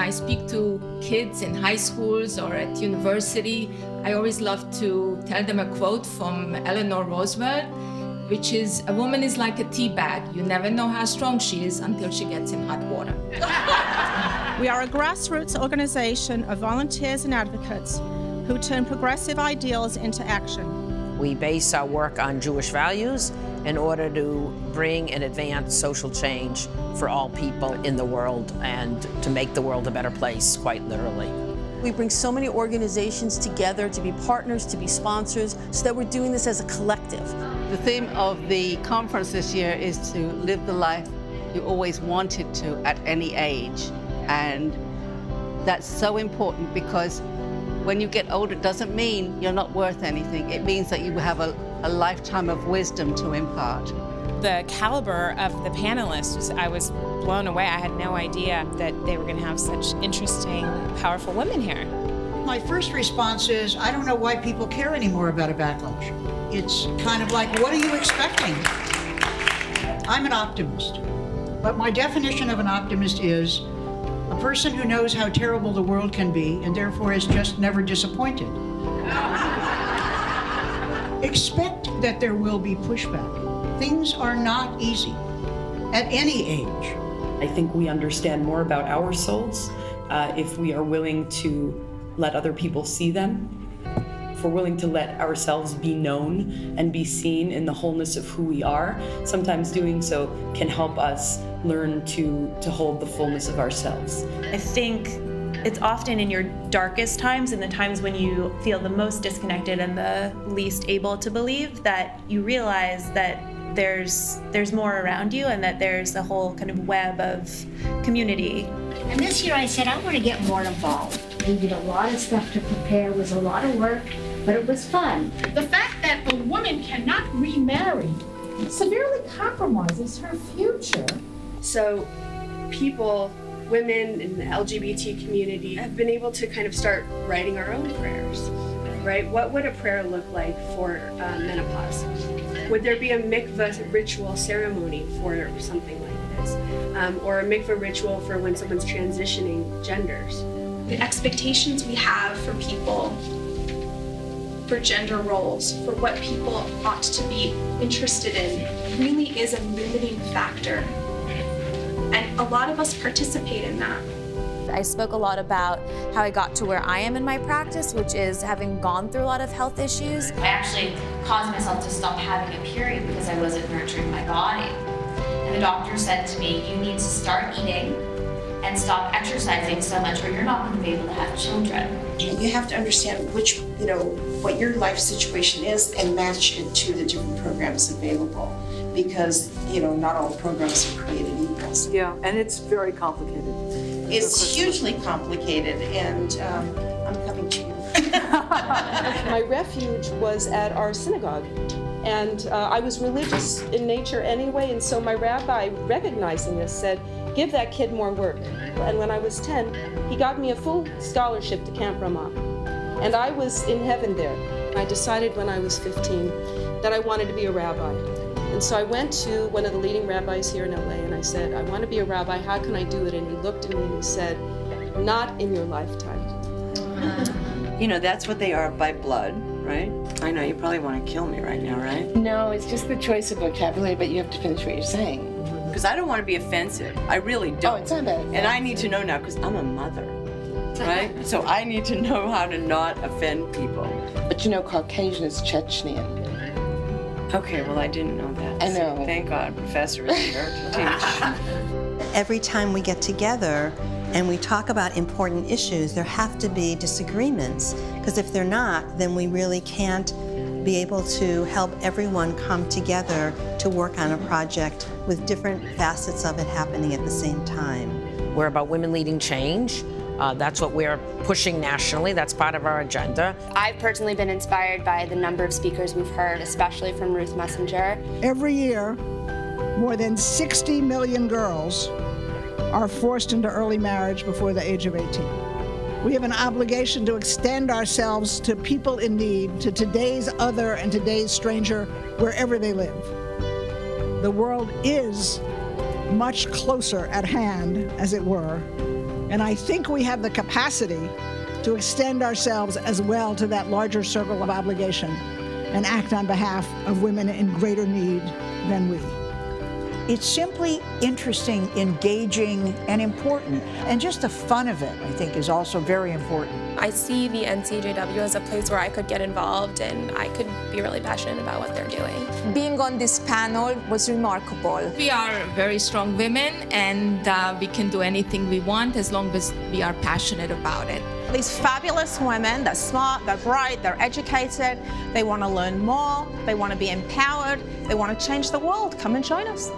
I speak to kids in high schools or at university, I always love to tell them a quote from Eleanor Roosevelt, which is, "A woman is like a tea bag. You never know how strong she is until she gets in hot water." We are a grassroots organization of volunteers and advocates who turn progressive ideals into action. We base our work on Jewish values in order to bring and advance social change for all people in the world and to make the world a better place, quite literally. We bring so many organizations together to be partners, to be sponsors, so that we're doing this as a collective. The theme of the conference this year is to live the life you always wanted to at any age. And that's so important because when you get older, it doesn't mean you're not worth anything. It means that you have a lifetime of wisdom to impart. The caliber of the panelists, I was blown away. I had no idea that they were going to have such interesting, powerful women here. My first response is, I don't know why people care anymore about a backlash. It's kind of like, what are you expecting? I'm an optimist, but my definition of an optimist is a person who knows how terrible the world can be and therefore is just never disappointed. Expect that there will be pushback. Things are not easy at any age. I think we understand more about our souls if we are willing to let other people see them, if we're willing to let ourselves be known and be seen in the wholeness of who we are. Sometimes doing so can help us learn to hold the fullness of ourselves. I think it's often in your darkest times, in the times when you feel the most disconnected and the least able to believe, that you realize that there's more around you and that there's a whole kind of web of community. And this year I said I want to get more involved. We did a lot of stuff to prepare. It was a lot of work, but it was fun. The fact that a woman cannot remarry severely compromises her future. So people, women in the LGBT community have been able to kind of start writing our own prayers, right? What would a prayer look like for menopause? Would there be a mikvah ritual ceremony for something like this? Or a mikvah ritual for when someone's transitioning genders? The expectations we have for people, for gender roles, for what people ought to be interested in, really is a limiting factor. And a lot of us participate in that. I spoke a lot about how I got to where I am in my practice, which is having gone through a lot of health issues. I actually caused myself to stop having a period because I wasn't nurturing my body. And the doctor said to me, you need to start eating and stop exercising so much or you're not going to be able to have children. You have to understand what your life situation is and match it to the different programs available, because not all programs are created equal. Yeah, and it's very complicated. It's hugely complicated, and I'm coming to you. My refuge was at our synagogue, and I was religious in nature anyway, and so my rabbi, recognizing this, said, give that kid more work. And when I was 10, he got me a full scholarship to Camp Ramah, and I was in heaven there. I decided when I was 15 that I wanted to be a rabbi. And so I went to one of the leading rabbis here in LA and I said, I want to be a rabbi, how can I do it? And he looked at me and he said, not in your lifetime. That's what they are by blood, right? I know, you probably want to kill me right now, right? No, it's just the choice of vocabulary, but you have to finish what you're saying. Because I don't want to be offensive. I really don't. Oh, it's not bad. And I need to know now, because I'm a mother, right? So I need to know how to not offend people. But Caucasian is Chechnyan. Okay, well, I didn't know that. I know. So thank God Professor is here to teach. Every time we get together and we talk about important issues, there have to be disagreements, because if they're not, then we really can't be able to help everyone come together to work on a project with different facets of it happening at the same time. We're about women leading change. That's what we're pushing nationally. That's part of our agenda. I've personally been inspired by the number of speakers we've heard, especially from Ruth Messenger. Every year, more than 60 million girls are forced into early marriage before the age of 18. We have an obligation to extend ourselves to people in need, to today's other and today's stranger, wherever they live. The world is much closer at hand, as it were, And I think we have the capacity to extend ourselves as well to that larger circle of obligation and act on behalf of women in greater need than we. It's simply interesting, engaging, and important. And just the fun of it, I think, is also very important. I see the NCJW as a place where I could get involved and I could be really passionate about what they're doing. Being on this panel was remarkable. We are very strong women, and we can do anything we want as long as we are passionate about it. These fabulous women, they're smart, they're bright, they're educated, they want to learn more, they want to be empowered, they want to change the world. Come and join us.